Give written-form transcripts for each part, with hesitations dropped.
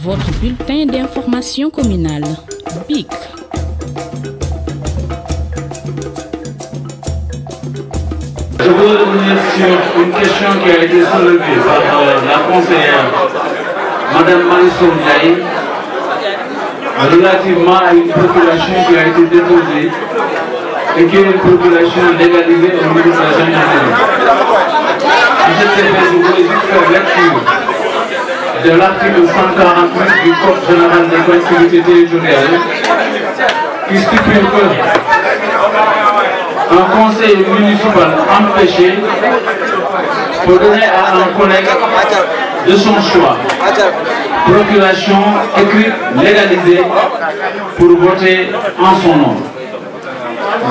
Votre bulletin d'information communale, BIC. Je voudrais revenir sur une question qui a été soulevée par la conseillère Madame Marisol Ndiaye relativement à une population qui a été déposée et qui est une population légalisée au niveau de la gendarmerie. À cet effet, je voulais juste faire lecture de l'article 148 du Code général des collectivités territoriales qui stipule que un conseil municipal empêché peut donner à un collègue de son choix procuration écrite légalisée pour voter en son nom.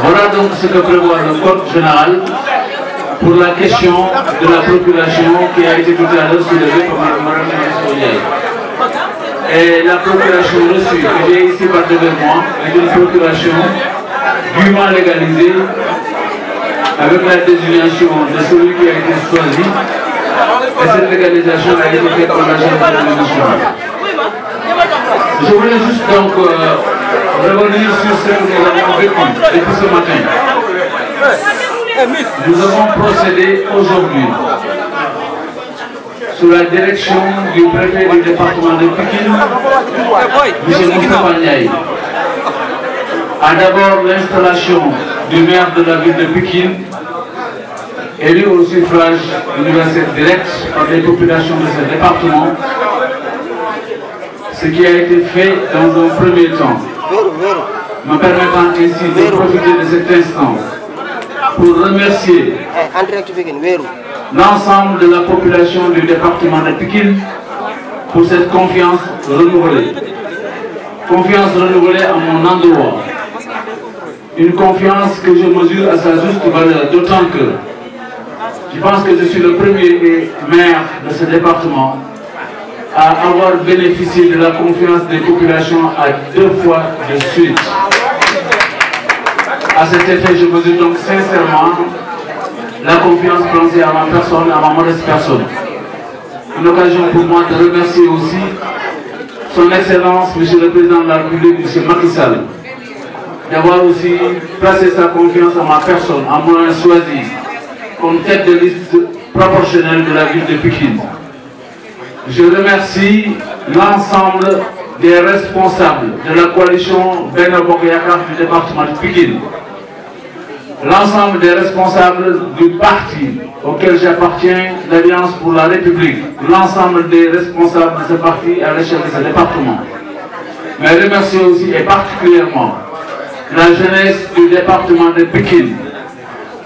Voilà donc ce que prévoit le Code général pour la question de la procuration qui a été tout à l'heure soulevée par Mme Ndiaye. Et la procuration reçue que j'ai ici par devant moi est une procuration dûment légalisée avec la désignation de celui qui a été choisi. Et cette légalisation a été faite par la gendarmerie nationale. Je voulais juste donc revenir sur ce que nous avons vécu depuis ce matin. Nous avons procédé aujourd'hui, sous la direction du préfet du département de Pikine, M. Moustapha Ndiaye, à d'abord l'installation du maire de la ville de Pikine, élu au suffrage universel direct par les populations de ce département, ce qui a été fait dans un premier temps, me permettant ainsi de profiter de cet instant pour remercier l'ensemble de la population du département de Pikine pour cette confiance renouvelée. Confiance renouvelée à mon endroit. Une confiance que je mesure à sa juste valeur, d'autant que je pense que je suis le premier maire de ce département à avoir bénéficié de la confiance des populations à 2 fois de suite. À cet effet, je mesure donc sincèrement la confiance placée à ma personne, à ma modeste personne. Une occasion pour moi de remercier aussi son Excellence, Monsieur le Président de la République, M. Macky Sall, d'avoir aussi placé sa confiance à ma personne, à moi choisi comme tête de liste proportionnelle de la ville de Pikine. Je remercie l'ensemble des responsables de la coalition Benno Bokk Yakaar du département de Pikine, l'ensemble des responsables du parti auquel j'appartiens, l'Alliance pour la République, l'ensemble des responsables de ce parti à l'échelle de ce département. Mais remercier aussi et particulièrement la jeunesse du département de Pikine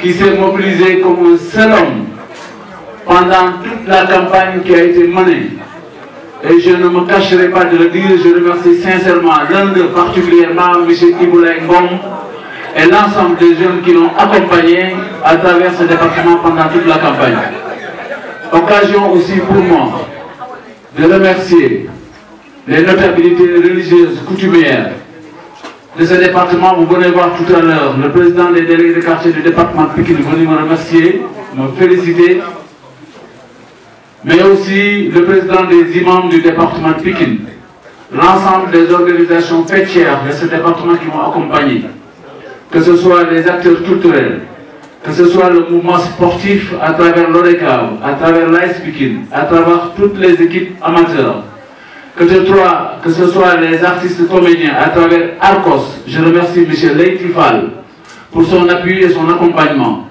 qui s'est mobilisée comme un seul homme pendant toute la campagne qui a été menée. Et je ne me cacherai pas de le dire, je remercie sincèrement l'un d'eux particulièrement, M. Iboulaye Ngom, et l'ensemble des jeunes qui l'ont accompagné à travers ce département pendant toute la campagne. Occasion aussi pour moi de remercier les notabilités religieuses coutumières de ce département. Vous venez voir tout à l'heure le président des délégués de quartier du département de Pikine venu me remercier, me féliciter, mais aussi le président des imams du département de Pikine, l'ensemble des organisations fêtières de ce département qui m'ont accompagné, que ce soit les acteurs culturels, que ce soit le mouvement sportif à travers l'ODECAV, à travers l'AS Pikine, à travers toutes les équipes amateurs, que ce soit les artistes comédiens à travers Arcos. Je remercie M. Leïti Fall pour son appui et son accompagnement.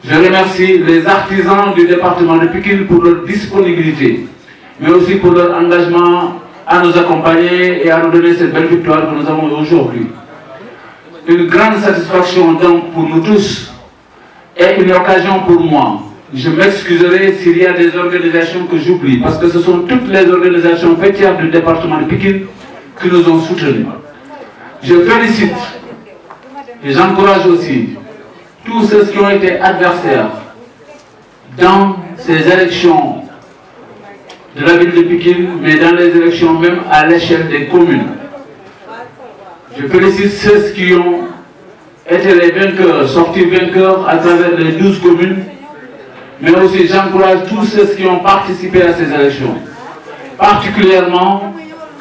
Je remercie les artisans du département de Pikine pour leur disponibilité, mais aussi pour leur engagement à nous accompagner et à nous donner cette belle victoire que nous avons aujourd'hui. Une grande satisfaction donc pour nous tous et une occasion pour moi. Je m'excuserai s'il y a des organisations que j'oublie, parce que ce sont toutes les organisations fêtières du département de Pikine qui nous ont soutenus. Je félicite et j'encourage aussi tous ceux qui ont été adversaires dans ces élections de la ville de Pikine, mais dans les élections même à l'échelle des communes. Je félicite ceux qui ont été les vainqueurs, sortis vainqueurs à travers les 12 communes, mais aussi j'encourage tous ceux qui ont participé à ces élections, particulièrement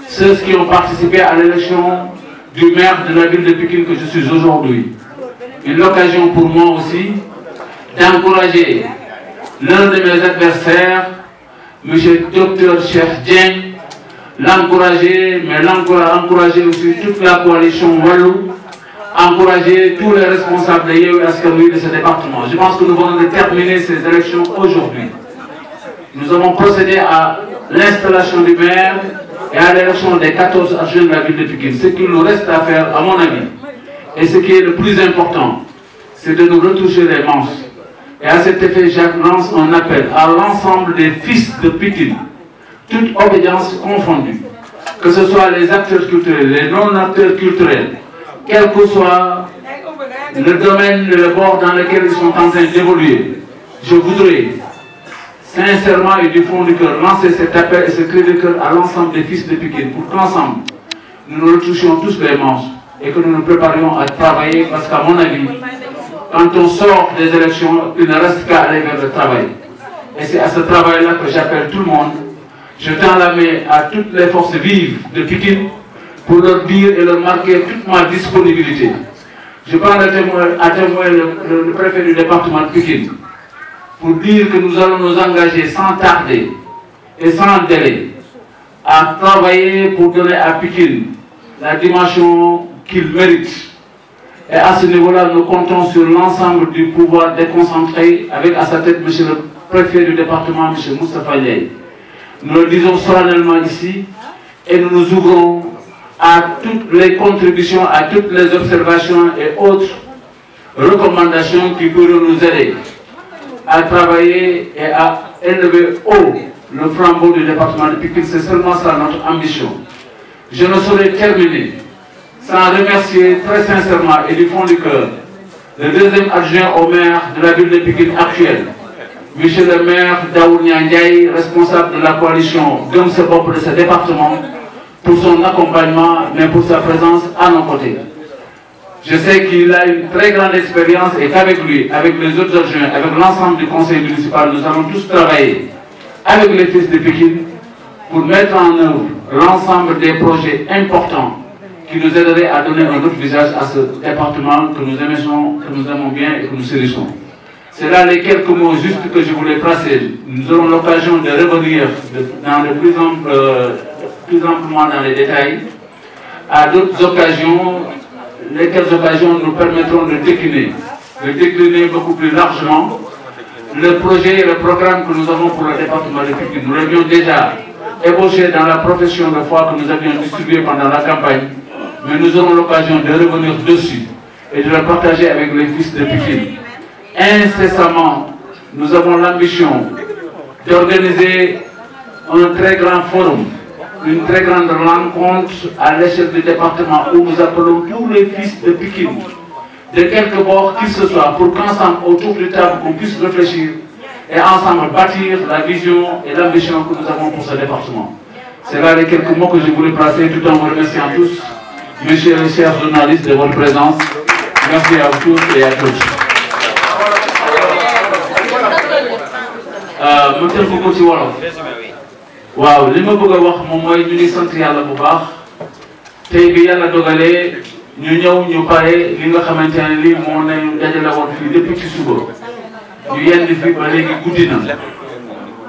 ceux qui ont participé à l'élection du maire de la ville de Pikine que je suis aujourd'hui. Une occasion pour moi aussi d'encourager l'un de mes adversaires, M. Dr Cheikh Dieng, l'encourager, mais encourager aussi toute la coalition Wallou, encourager tous les responsables de Yewwi Askan Wi de ce département. Je pense que nous venons de terminer ces élections aujourd'hui. Nous avons procédé à l'installation du maire et à l'élection des 14 adjoints de la ville de Pikine. Ce qu'il nous reste à faire, à mon avis, et ce qui est le plus important, c'est de nous retoucher les manches. Et à cet effet, je lance un appel à l'ensemble des fils de Pikine, toute obédience confondue, que ce soit les acteurs culturels, les non-acteurs culturels, quel que soit le domaine, le bord dans lequel ils sont en train d'évoluer. Je voudrais sincèrement et du fond du cœur lancer cet appel et ce cri de cœur à l'ensemble des fils de Pikine pour qu'ensemble nous nous retouchions tous les manches et que nous nous préparions à travailler, parce qu'à mon avis, quand on sort des élections, il ne reste qu'à aller vers le travail. Et c'est à ce travail-là que j'appelle tout le monde. Je tends la main à toutes les forces vives de Pikine pour leur dire et leur marquer toute ma disponibilité. Je prends à témoin le préfet du département de Pikine pour dire que nous allons nous engager sans tarder et sans délai à travailler pour donner à Pikine la dimension qu'il mérite. Et à ce niveau-là, nous comptons sur l'ensemble du pouvoir déconcentré avec à sa tête M. le préfet du département, M. Moustapha Ndiaye. Nous le disons solennellement ici et nous nous ouvrons à toutes les contributions, à toutes les observations et autres recommandations qui pourront nous aider à travailler et à élever haut le flambeau du département de Pikine. C'est seulement ça notre ambition. Je ne saurais terminer sans remercier très sincèrement et du fond du cœur le deuxième adjoint au maire de la ville de Pikine actuelle, Monsieur le maire Daounia Ndiaye, responsable de la coalition Gëm Sa Bopp de ce département, pour son accompagnement, mais pour sa présence à nos côtés. Je sais qu'il a une très grande expérience et qu'avec lui, avec les autres adjoints, avec l'ensemble du conseil municipal, nous allons tous travailler avec les fils de Pikine pour mettre en œuvre l'ensemble des projets importants qui nous aideraient à donner un autre visage à ce département que nous aimons bien et que nous chérissons. C'est là les quelques mots justes que je voulais placer. Nous aurons l'occasion de revenir plus amplement dans les détails à d'autres occasions, lesquelles occasions nous permettront de décliner beaucoup plus largement le projet et le programme que nous avons pour le département de Pikine. Nous l'avions déjà ébauché dans la profession de foi que nous avions distribuée pendant la campagne, mais nous aurons l'occasion de revenir dessus et de le partager avec les fils de Pikine. Incessamment, nous avons l'ambition d'organiser un très grand forum, une très grande rencontre à l'échelle du département où nous appelons tous les fils de Pikine, de quelque bord qu'il se soit, pour qu'ensemble, autour de table, on puisse réfléchir et ensemble bâtir la vision et l'ambition que nous avons pour ce département. C'est là les quelques mots que je voulais placer, tout en vous remerciant tous, messieurs et chers journalistes, de votre présence. Merci à vous tous et à tous. ma tënk ko ci wolof waaw li ma bëgg a wax moom mooy ñu ngi sant yàlla bu baax tey bi yàlla dogalee ñu ñëw ñu pare li nga xamante ne lii moo nañu dajale woon fii depuis ci suba ñu yendi fi ba léegi guddi na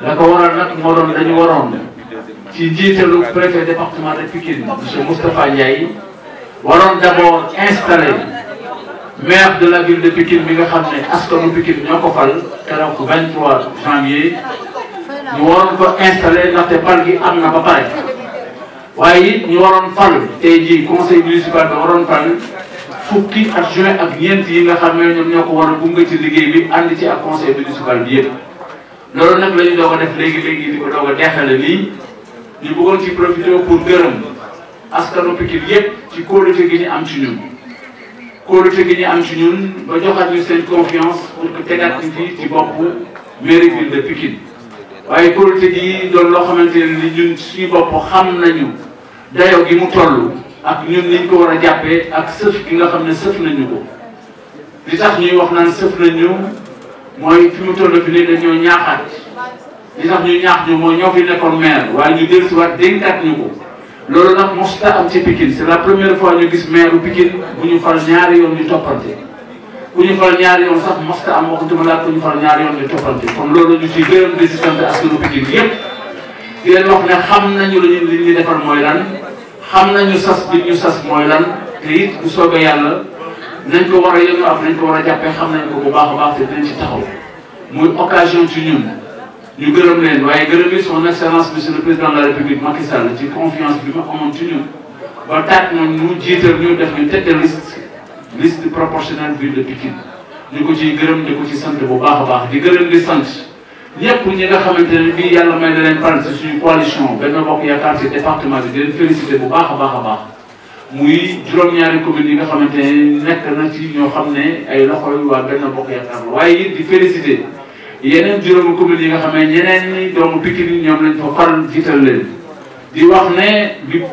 la ko waral nag moo doon dañu waroon ci njiitalu préfet département de Pikine monsieur Moustapha Ndiaye waroon d'abord installer maire de la ville de Pikine bi nga xam ne askanu Pikine ñoo ko fal keroog 23 janvier ñu waroon ko installer ndaxte fal gi am na ba pare waaye it ñu waroon fal tey jii conseil municipal bi waroon fal fukki adjoint ak ñeent yi nga xam ne ñoom ñoo ko war a gunge ci liggéey bi ànd ci ak conseil municipal bi yëpp. loolu nag la ñu doog a def léegi di ko doog a deexale nii ñu bëggoon ci profité pour gërëm askanu Pikine yëpp ci kóolute gi ñu am ci ñun. kóolute gi ñu am ci ñun ba joxaat ñu seen confiance pour que tegaat ñu fii ci boppu mairie ville de Pikine waaye kóolute gi doon loo xamante ne ni ñun suñu bopp xam nañu dayoo gi mu toll ak ñun niñ ko war a jàppee ak sëf gi nga xam ne sëf nañu ko li tax ñuy wax naan sëf nañu mooy fi mu toll fi ne dañoo ñaaxaat li tax ñu ñaax ñu mooy ñoo fi nekkoon maire waaye ñu dellusiwaat dénkaat ñu ko loolu nag mosuta am ci Pikine c'est la première fois ñu gis maire Pikine bu ñu fal ñaari yoon ñu toppante bu ñu fal ñaari yoon sax mosuta am waxutuma laa ko ñu fal ñaari yoon ñu toppante kon loolu ñu ciy gërëm di si sant askanu Pikine yëpp di leen wax ne xam nañu li ñu defal mooy lan xam nañu sas bi ñu sas mooy lan te it bu soobee yàlla nañ ko war a yëngu ak nañ ko war a jàppee xam nañ ko bu baax a baax te dinañ ci taxaw muy occasion ci ñun ñu gërëm leen waaye gërëm son excellence monsieur le président de la république Macky Sall ci confiance bi ma amoon ci ñun ba taat na ñu jiital ñu def ñu tête de liste proportionnelle ville de Pikine ñu ko ciy gërëm di ko ci sant bu baax a baax di gërëm di sant ñëpp ñi nga xamante ne bii yàlla may na leen faral ci suñu coalition Benno Bokk Yaakaar ci département bi di leen félicité bu baax a baax a baax muy juróom-ñaari communes yi nga xamante ne nekk na ci ñoo xam ne ay loxo yu waa Benno Bokk Yaakaar waaye it di félicité yeneen juróomi communes yi nga xam ne ñeneen ñi doomu Pikine ñoom lañ fa faral jiital leen di wax ne bi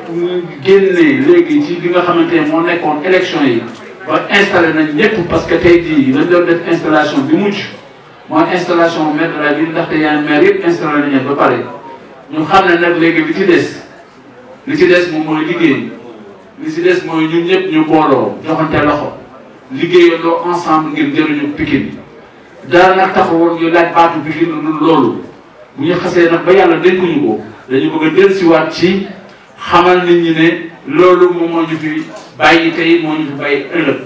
génnee léegi ci li nga xamante ne moo nekkoon élection yi ba installé nañ ñëpp parce que tey jii dañ doon def installation bi mujj mooy installation maire de la ville ndaxte yeneen maire yëpp installé nañ leen ba pare ñu xam ne nag léegi li ci des moom mooy liggéey li ci des mooy ñun ñëpp ñu booloo joxante loxo liggéeyandoo ensemble ngir jëriñu Pikine dara nag taxawoon ñu laaj baatu Pikine loolu bu ñu xasee nag ba yàlla dénkuñu ko dañu bëgg a dellusiwaat ci xamal nit ñi ne loolu moom moo ñu fi bàyyi tey moo ñu fi bàyyi ëllëg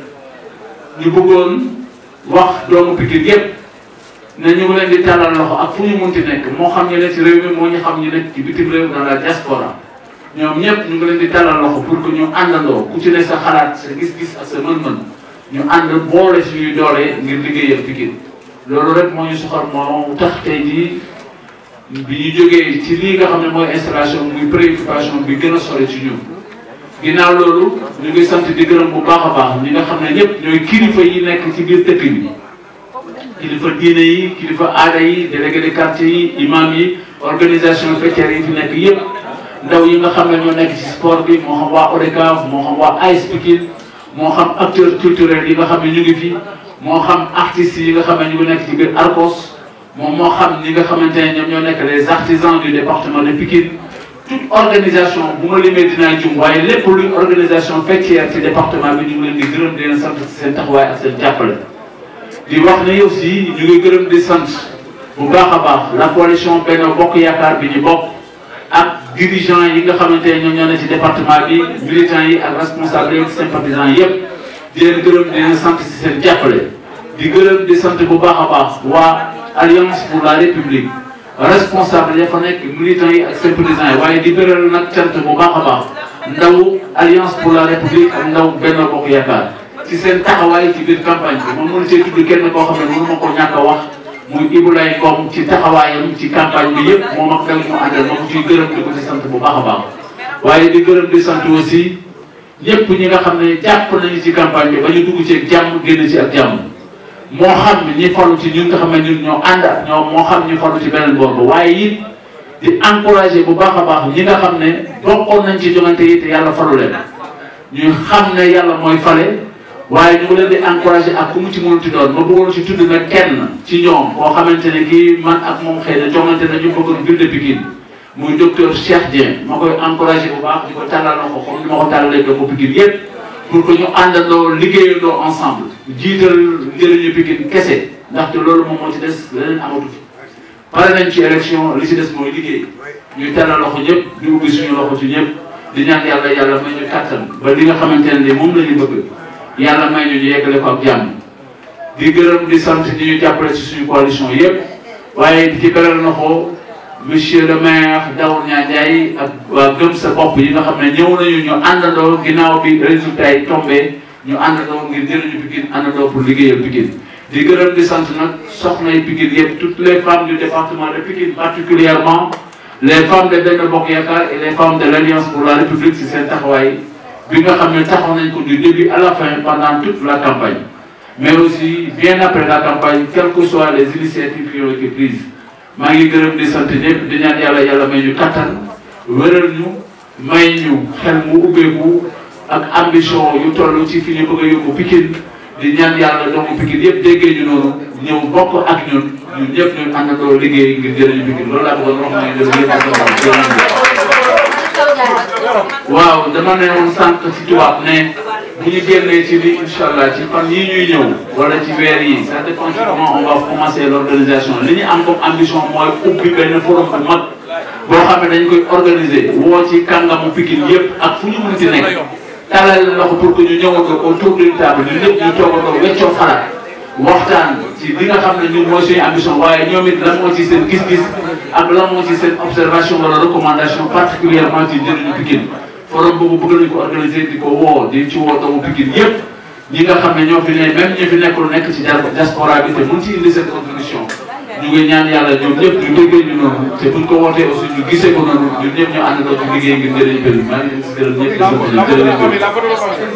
ñu bëggoon wax doomu Pikine yépp ne ñu ngi leen di tàllal loxo ak fu ñu munti nekk moo xam ñu ne ci réew mi moo ñu xam ñu nekk ci bitim réew dans la diaspora ñoom ñëpp ñu ngi leen di tàllal loxo pour que ñu àndandoo ku ci ne sa xalaat sa gis-gis ak sa mën-mën ñu ànd boole suñuy doole ngir liggéeyal Pikine loolu rek moo ñu soxal moo tax tey jii bi ñu jógee ci lii nga xam ne mooy installation muy préoccupation bi gën a sori ci ñun ginnaaw loolu ñu ngi sant di gërëm bu baax a baax ñi nga xam ne ñëpp ñooy kilifa yi nekk ci biir dëkk bi kilifa diine yi kilifa aada yi délégué de quartier yi imam yi organisation faîtière yi fi nekk yëpp ndaw yi nga xam ne ñoo nekk ci sport bi moo xam waa ODCAV moo xam waa AS Pikine moo xam acteurs culturels yi nga xam ne ñu ngi fi moo xam artistes yi nga xam ne ñu ngi nekk ci biir Arcos moo xam ñi nga xamante ne ñoom ñoo nekk les artisans du département de Pikine toute organisation bu ma limee dinaa jum waaye lépp luy organisation faîtière ci département bi ñu ngi leen di gërëm di leen sant ci seen taxawaay ak seen jàppale. di wax ne aussi ñu ngi gërëm di sant bu baax a baax la coalition Benno Bokk Yaakaar bi ñu bokk ak dirigeants yi nga xamante ne ñoom ñoo ne ci département bi militants yi ak responsables yi ak sympathisants yëpp di leen gërëm di leen sant ci seen jàppale di gërëm di sant bu baax a baax waa Alliance pour la République responsable ya fa nekk militants yi ak sympathisants yi waaye di bëral nag cant bu baax a baax ndaw Alliance pour la République ak ndaw Benno Bokk Yaakaar ci seen taxawaay ci biir campagne bi moom mënu cee tudd kenn koo xam ne mënu ma ko ñàkk a wax muy Ibulaay Ngom ci taxawaayam ci campagne bi yëpp moom ak ndaw ñu àndal ma ko ciy gërëm di ko ci sant bu baax a baax waaye di gërëm di sant aussi ñëpp ñi nga xam ne jàpp nañu ci campagne bi ba ñu dugg ci ak jàmm génn ci ak jàmm moo xam ñi falu ci ñun nga xam ne ñun ñoo ànd ak ñoom moo xam ñi falu ci beneen boor ba waaye it di encouragé bu baax a baax ñi nga xam ne bokkoon nañ ci joŋante yi te yàlla falu leen ñu xam ne yàlla mooy fale waaye ñu ngi leen di encouragé ak ku mu ci mënti doon ma bëggoon ci tudd nag kenn ci ñoom koo xamante ne kii man ak moom xëy na joŋante nañu bëggoon ville de Pikine muy docteur Cheikh Dieng ma koy encouragé bu baax di ko tàllal na ko comme ni ma ko tàllalee doomu Pikine yépp pour que ñu àndandoo liggéeyandoo ensemble jiital njëriñu Pikine kese ndaxte loolu moom moo ci des leneen amatu fi pare nañ ci élection li ci des mooy liggéey ñu tàllal loxo ñëpp ñu ubbi suñu loxo ci ñëpp di ñaan yàlla yàlla may ñu kàttan ba li nga xamante ne moom la ñu bëgg yàlla may ñu yeggale ko ak jàmm di gërëm di sant ñi ñu jàppale ci suñu coalition yëpp waaye di ci beral loxo monsieur le maire Daour Ndiaye ak waa gëm sa bopp yi nga xam ne ñëw nañu ñu àndandoo ginnaaw bi résultat yi tombé ñu àndandoo ngir jëriñu Pikine àndandoo pour liggéeyal Pikine di gërëm di sant nag soxna yi Pikine yëpp toutes les femmes du département de Pikine particulièrement les femmes de Benno Bokk Yaakaar et les femmes de l'Alliance pour la République ci seen taxawaay bi nga xam ne taxaw nañ ko du début à la fin pendant toute la campagne mais aussi bien après la campagne quelles que soient les initiatives qui ont été prises maa ngi gërëm di sant ñëpp di ñaan yàlla yàlla may ñu kattan wéral ñu may ñu xel mu ubbeeku ak ambition yu toll ci fi ñu bëgg a yóbbu Pikine di ñaan yàlla doomu Pikine yëpp déggee ñu noonu ñëw bokk ak ñun ñëpp ñu àndandoo liggéey ngir jëriñu Pikine loolu laa bëggoon wax nañu def yëpp waaw dama ne woon sànq ci tubaab ne bu ñu génnee ci li incha allah ci fan yii ñuy ñëw wala ci weer yi ça dépend ci comment on va commencer l'organisation li ñu am comme ambition mooy ubbi benn forum bu mag boo xam ne dañ koy organiser woo ci kàngamu Pikine yëpp ak fu ñu mën ci nekk talal loxo pour que ñu ñëwandoo autour d'une table ñun ñëpp ñu toogandoo weccoo xalaat waxtaan ci li nga xam ne ñun mooy suñu ambition waaye ñoom it lan moo ci seen gis-gis ak lan moo ci seen observation wala recommandation particulièrement ci njëriñu Pikine forum boobu bëgg nañu ko organiser di ko woo di ci woo doomu Pikine yëpp ñi nga xam ne ñoo fi ne même ñi fi nekkul nekk ci diaspora bi te mun ci indi seen contribution ñu ngi ñaan yàlla ñoom ñëpp ñu déggee ñu noonu te buñ ko wootee aussi ñu gisee ko noonu ñun ñëpp ñu àndandoo ci liggéey ngir njëriñ Pikine maa ngi leen si gërëm ñëpp di sant leen jërëjëf